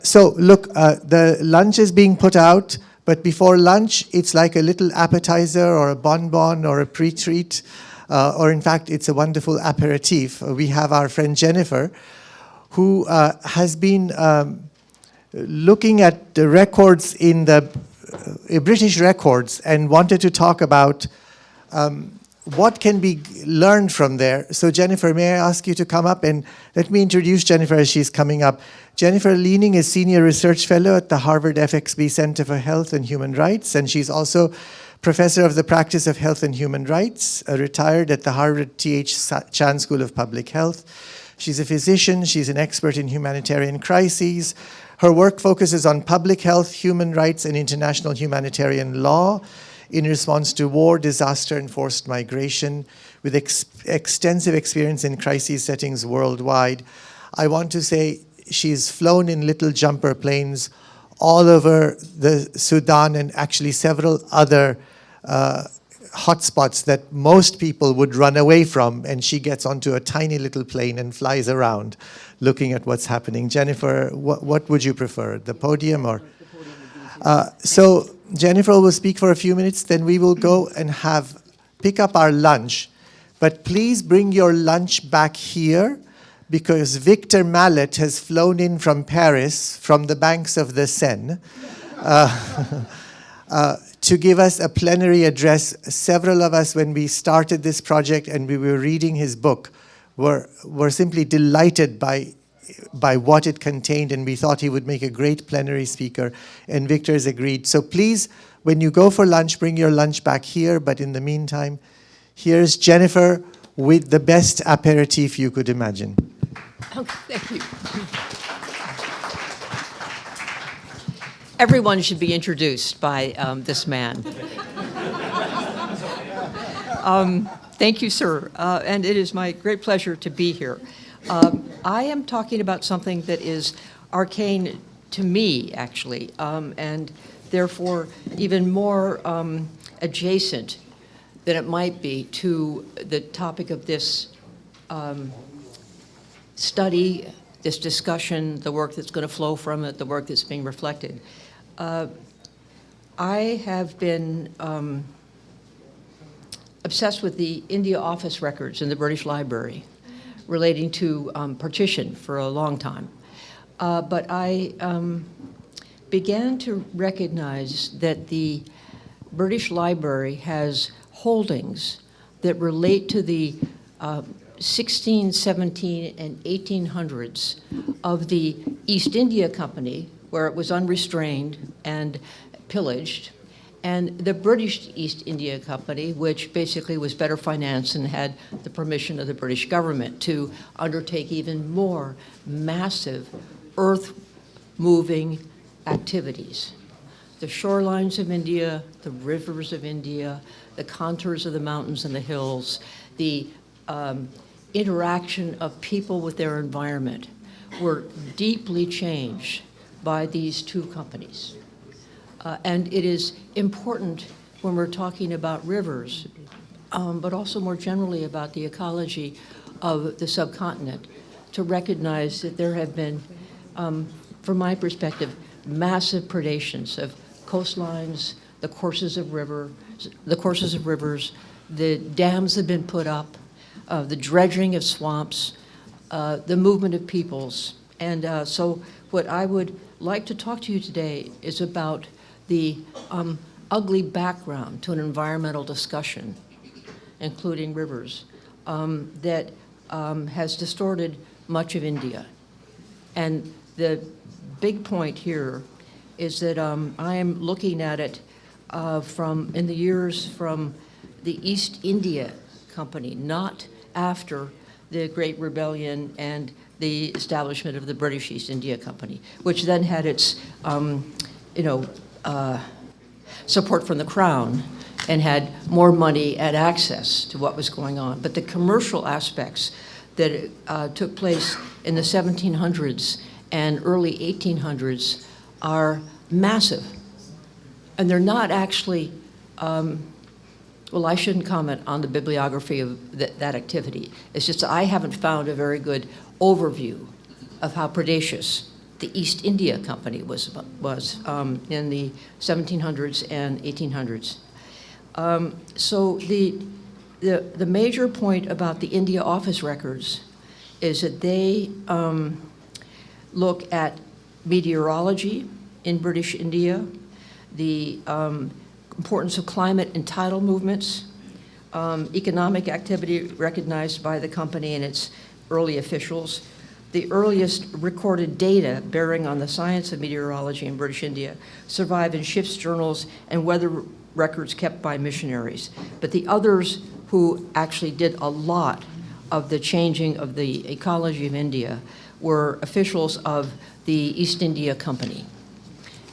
So look, the lunch is being put out, but before lunch, it's like a little appetizer or a bonbon or a pre-treat, or in fact, it's a wonderful aperitif. We have our friend Jennifer, who has been looking at the records in the British records and wanted to talk about what can be learned from there. So Jennifer, may I ask you to come up, and let me introduce Jennifer as she's coming up. Jennifer Leaning is Senior Research Fellow at the Harvard FXB Center for Health and Human Rights, and she's also Professor of the Practice of Health and Human Rights, retired at the Harvard T.H. Chan School of Public Health. She's a physician, she's an expert in humanitarian crises. Her work focuses on public health, human rights, and international humanitarian law in response to war, disaster, and forced migration, with extensive experience in crisis settings worldwide. I want to say she's flown in little jumper planes all over the Sudan and actually several other hotspots that most people would run away from, and she gets onto a tiny little plane and flies around looking at what's happening. Jennifer, what would you prefer, the podium or? So Jennifer will speak for a few minutes, then we will go and pick up our lunch. But please bring your lunch back here, because Victor Mallet has flown in from Paris, from the banks of the Seine, to give us a plenary address. Several of us, when we started this project and we were reading his book, were simply delighted by what it contained, and we thought he would make a great plenary speaker, and Victor has agreed. So please, when you go for lunch, bring your lunch back here, but in the meantime, here's Jennifer with the best aperitif you could imagine. Oh, thank you. Everyone should be introduced by this man. Thank you, sir. And it is my great pleasure to be here. I am talking about something that is arcane to me, actually, and therefore even more adjacent than it might be to the topic of this study, this discussion, the work that's going to flow from it, the work that's being reflected. I have been obsessed with the India office records in the British Library relating to partition for a long time. But I began to recognize that the British Library has holdings that relate to the 16, 17, and 1800s of the East India Company, where it was unrestrained and pillaged, and the British East India Company, which basically was better financed and had the permission of the British government to undertake even more massive earth-moving activities. The shorelines of India, the rivers of India, the contours of the mountains and the hills, the interaction of people with their environment were deeply changed by these two companies. And it is important when we're talking about rivers, but also more generally about the ecology of the subcontinent, to recognize that there have been, from my perspective, massive predations of coastlines, the courses of rivers, the dams have been put up, the dredging of swamps, the movement of peoples. And so what I would like to talk to you today is about the ugly background to an environmental discussion, including rivers, that has distorted much of India. And the big point here is that I am looking at it in the years from the East India Company, not after the Great Rebellion and the establishment of the British East India Company, which then had its support from the Crown and had more money and access to what was going on. But the commercial aspects that took place in the 1700s and early 1800s are massive. And they're not actually, well, I shouldn't comment on the bibliography of that activity. It's just I haven't found a very good overview of how predacious the East India Company was in the 1700s and 1800s. So the major point about the India office records is that they look at meteorology in British India, the importance of climate and tidal movements, economic activity recognized by the company and its early officials, the earliest recorded data bearing on the science of meteorology in British India survive in ships' journals and weather records kept by missionaries. But the others who actually did a lot of the changing of the ecology of India were officials of the East India Company.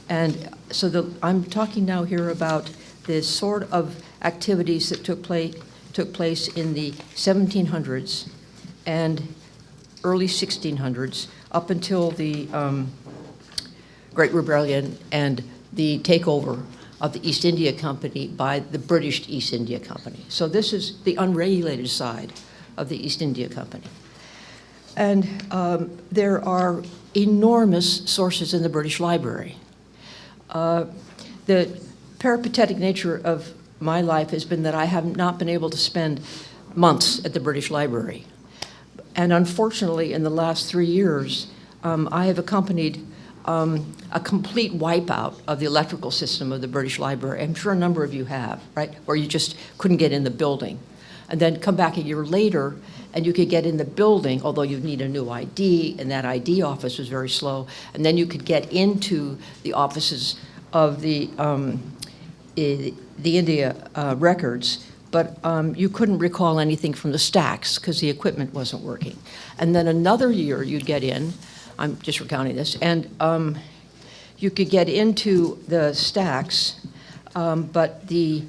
And so I'm talking now here about the sort of activities that took place in the 1700s and early 1600s up until the Great Rebellion and the takeover of the East India Company by the British East India Company. So this is the unregulated side of the East India Company. And there are enormous sources in the British Library. The peripatetic nature of my life has been that I have not been able to spend months at the British Library. And unfortunately, in the last 3 years, I have accompanied a complete wipeout of the electrical system of the British Library. I'm sure a number of you have, right? Where you just couldn't get in the building. And then come back a year later, and you could get in the building, although you'd need a new ID, and that ID office was very slow. And then you could get into the offices of the India records, but you couldn't recall anything from the stacks because the equipment wasn't working. And then another year you'd get in, I'm just recounting this, and you could get into the stacks, but the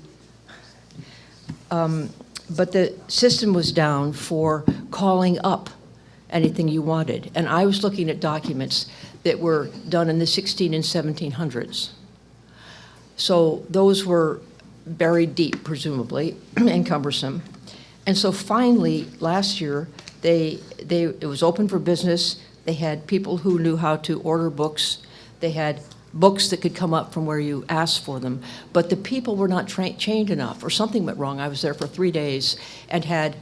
system was down for calling up anything you wanted. And I was looking at documents that were done in the 16 and 1700s. So those were buried deep, presumably, and cumbersome. And so finally, last year, it was open for business. They had people who knew how to order books. They had books that could come up from where you asked for them. But the people were not trained enough, or something went wrong. I was there for 3 days and had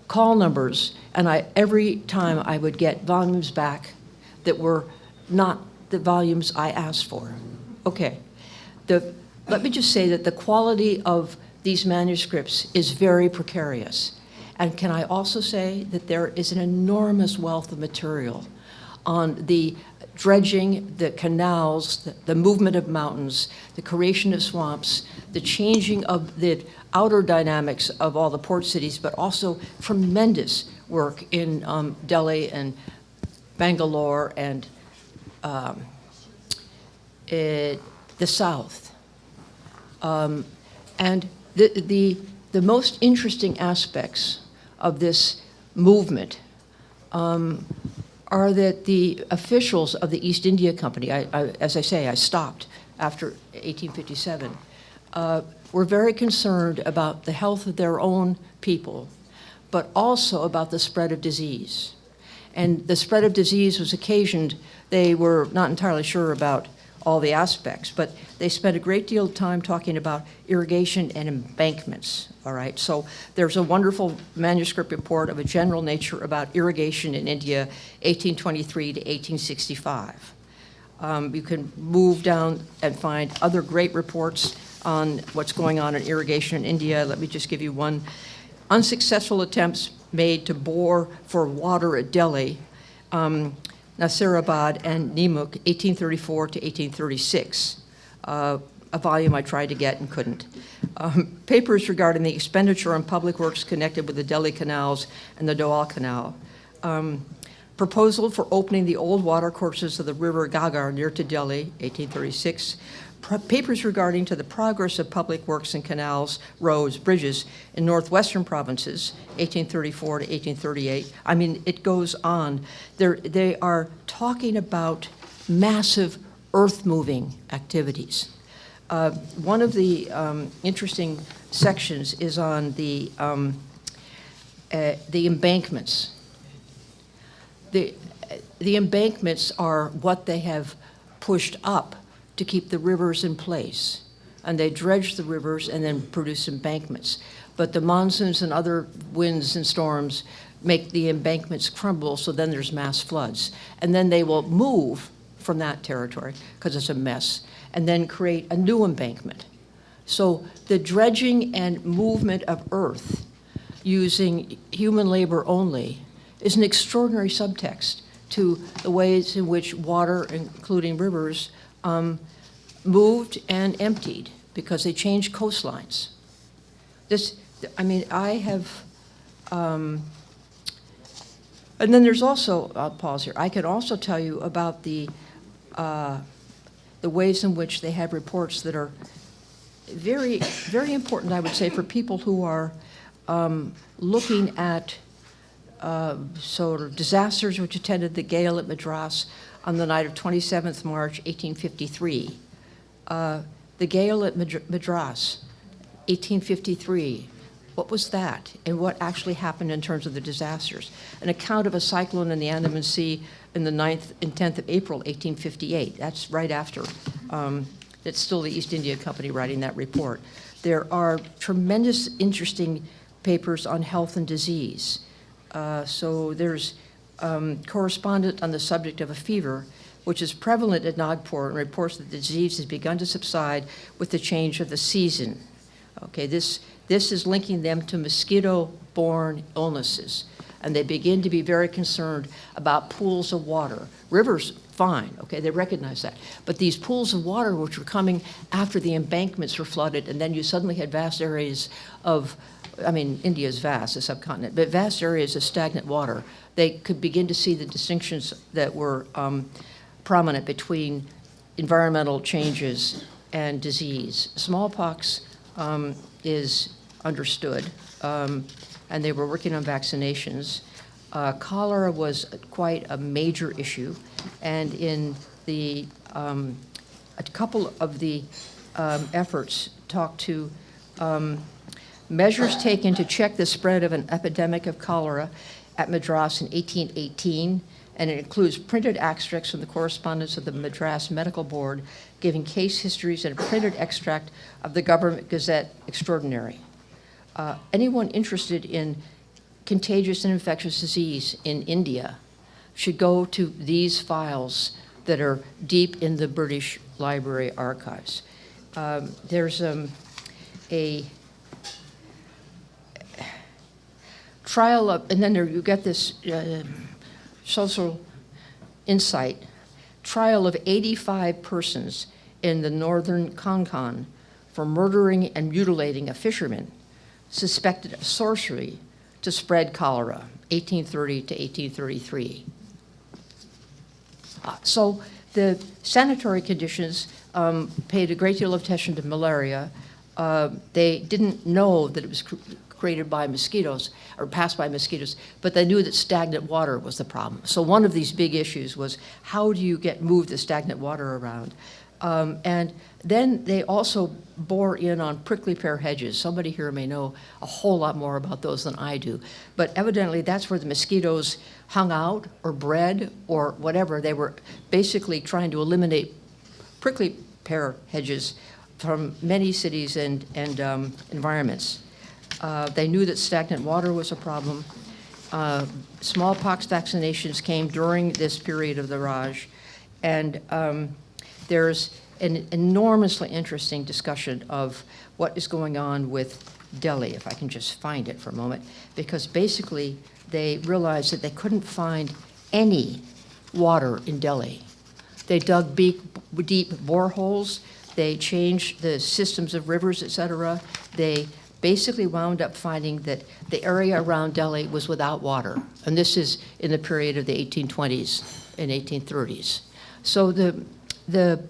call numbers, and every time I would get volumes back that were not the volumes I asked for. Okay. Let me just say that the quality of these manuscripts is very precarious. And can I also say that there is an enormous wealth of material on the dredging, the canals, the movement of mountains, the creation of swamps, the changing of the outer dynamics of all the port cities, but also tremendous work in Delhi and Bangalore and the South. And the most interesting aspects of this movement are that the officials of the East India Company, as I say, I stopped after 1857, were very concerned about the health of their own people, but also about the spread of disease. And the spread of disease was occasioned, they were not entirely sure about all the aspects, but they spent a great deal of time talking about irrigation and embankments, all right? So there's a wonderful manuscript report of a general nature about irrigation in India, 1823 to 1865. You can move down and find other great reports on what's going on in irrigation in India. Let me just give you one. Unsuccessful attempts made to bore for water at Delhi, Nasirabad and Nimuk, 1834 to 1836, a volume I tried to get and couldn't. Papers regarding the expenditure on public works connected with the Delhi canals and the Doal Canal. Proposal for opening the old watercourses of the river Gagar near to Delhi, 1836. Papers regarding to the progress of public works and canals, roads, bridges in northwestern provinces, 1834 to 1838. I mean, it goes on. They are talking about massive earth-moving activities. One of the interesting sections is on the embankments. the embankments are what they have pushed up to keep the rivers in place. And they dredge the rivers and then produce embankments. But the monsoons and other winds and storms make the embankments crumble, so then there's mass floods. And then they will move from that territory, because it's a mess, and then create a new embankment. So the dredging and movement of earth using human labor only is an extraordinary subtext to the ways in which water, including rivers, moved and emptied because they changed coastlines. I have, and then there's also, I'll pause here, I could also tell you about the ways in which they have reports that are very, very important, I would say, for people who are looking at sort of disasters which attended the gale at Madras on the night of 27th March, 1853. The gale at Madras, 1853, what was that? And what actually happened in terms of the disasters? An account of a cyclone in the Andaman Sea in the 9th and 10th of April, 1858. That's right after. It's still the East India Company writing that report. There are tremendous, interesting papers on health and disease. So there's correspondent on the subject of a fever, which is prevalent at Nagpur, and reports that the disease has begun to subside with the change of the season. Okay, this is linking them to mosquito-borne illnesses, and they begin to be very concerned about pools of water. Rivers, fine, okay, they recognize that. But these pools of water which were coming after the embankments were flooded, and then you suddenly had vast areas of, India is vast, a subcontinent, but vast areas of stagnant water. They could begin to see the distinctions that were prominent between environmental changes and disease. Smallpox is understood, and they were working on vaccinations. Cholera was quite a major issue, and in the a couple of the efforts talked to measures taken to check the spread of an epidemic of cholera at Madras in 1818, and it includes printed extracts from the correspondence of the Madras Medical Board, giving case histories and a printed extract of the Government Gazette Extraordinary. Anyone interested in contagious and infectious disease in India should go to these files that are deep in the British Library archives. There's a trial of, and then you get this social insight, trial of 85 persons in the northern Konkan for murdering and mutilating a fisherman suspected of sorcery to spread cholera, 1830 to 1833. So the sanitary conditions paid a great deal of attention to malaria. They didn't know that it was created by mosquitoes or passed by mosquitoes, but they knew that stagnant water was the problem. So one of these big issues was how do you move the stagnant water around? And then they also bore in on prickly pear hedges. Somebody here may know a whole lot more about those than I do. But evidently that's where the mosquitoes hung out or bred or whatever. They were basically trying to eliminate prickly pear hedges from many cities and environments. They knew that stagnant water was a problem. Smallpox vaccinations came during this period of the Raj. And there's an enormously interesting discussion of what is going on with Delhi, if I can just find it for a moment, because basically they realized that they couldn't find any water in Delhi. They dug deep boreholes, they changed the systems of rivers, et cetera. They basically wound up finding that the area around Delhi was without water. And this is in the period of the 1820s and 1830s. So the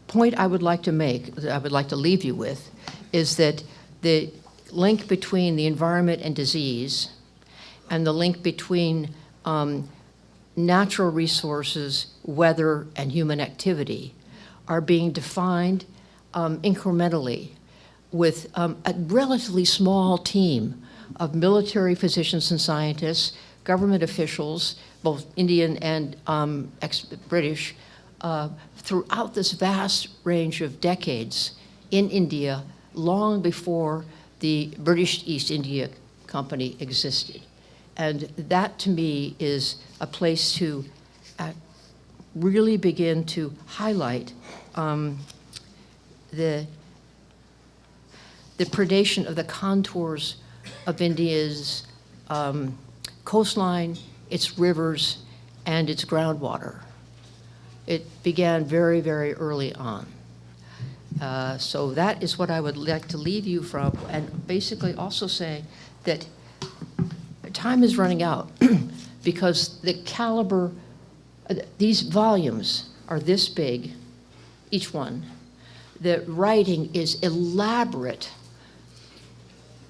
point I would like to make, that I would like to leave you with, is that the link between the environment and disease and the link between natural resources, weather, and human activity are being defined incrementally with a relatively small team of military physicians and scientists, government officials, both Indian and ex-British, throughout this vast range of decades in India, long before the British East India Company existed. And that, to me, is a place to really begin to highlight the predation of the contours of India's coastline, its rivers, and its groundwater. It began very, very early on. So that is what I would like to leave you from, and basically also say that time is running out because the caliber, these volumes are this big, each one. The writing is elaborate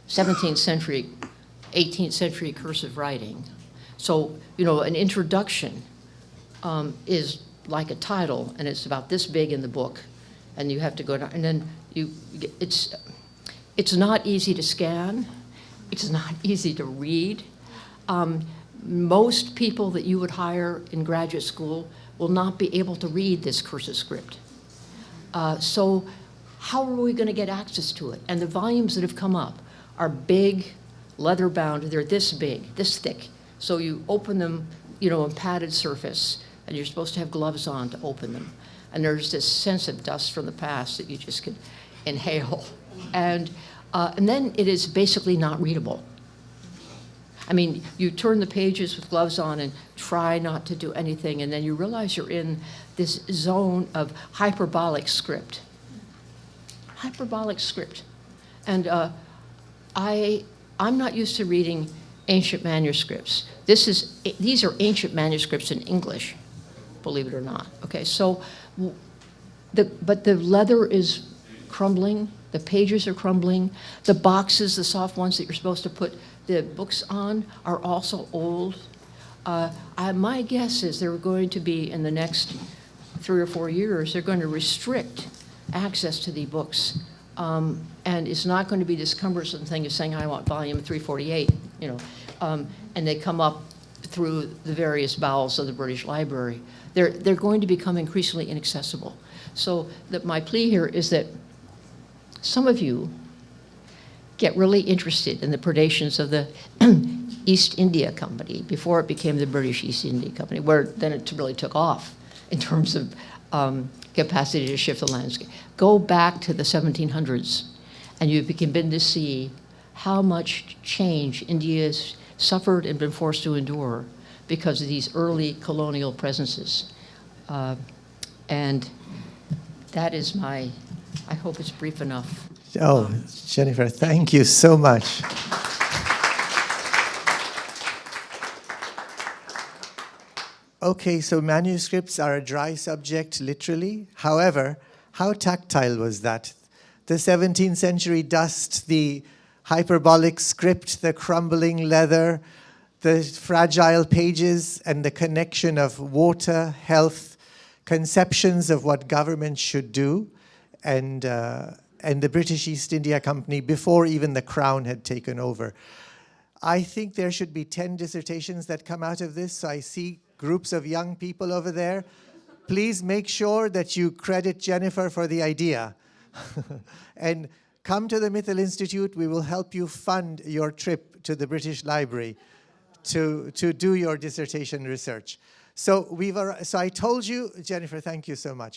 17th century, 18th century cursive writing. So, you know, an introduction is like a title, and it's about this big in the book, and you have to go down, and then it's not easy to scan, it's not easy to read. Most people that you would hire in graduate school will not be able to read this cursive script. So how are we going to get access to it? And the volumes that have come up are big, leather bound, they're this big, this thick. So you open them, you know, on padded surface, and you're supposed to have gloves on to open them. And there's this sense of dust from the past that you just could inhale. And then it is basically not readable. I mean, you turn the pages with gloves on and try not to do anything, and then you realize you're in this zone of hyperbolic script. Hyperbolic script. And I'm not used to reading ancient manuscripts. These are ancient manuscripts in English, believe it or not. Okay, so, but the leather is crumbling, the pages are crumbling, the boxes, the soft ones that you're supposed to put the books on are also old. My guess is they're going to be, in the next 3 or 4 years, they're going to restrict access to the books. And it's not going to be this cumbersome thing of saying, I want volume 348, you know, and they come up through the various bowels of the British Library. They're going to become increasingly inaccessible. So my plea here is that some of you get really interested in the predations of the East India Company before it became the British East India Company, where then it really took off in terms of capacity to shift the landscape. Go back to the 1700s, and you begin to see how much change India's suffered and been forced to endure because of these early colonial presences. And that is I hope it's brief enough. Oh, Jennifer, thank you so much. Okay, so manuscripts are a dry subject, literally. However, how tactile was that? The 17th century dust, the hyperbolic script, the crumbling leather, the fragile pages, and the connection of water, health, conceptions of what government should do, and the British East India Company before even the Crown had taken over. I think there should be 10 dissertations that come out of this. So I see groups of young people over there. Please make sure that you credit Jennifer for the idea. And come to the Mittal Institute. We will help you fund your trip to the British Library to do your dissertation research. So I told you, Jennifer, thank you so much.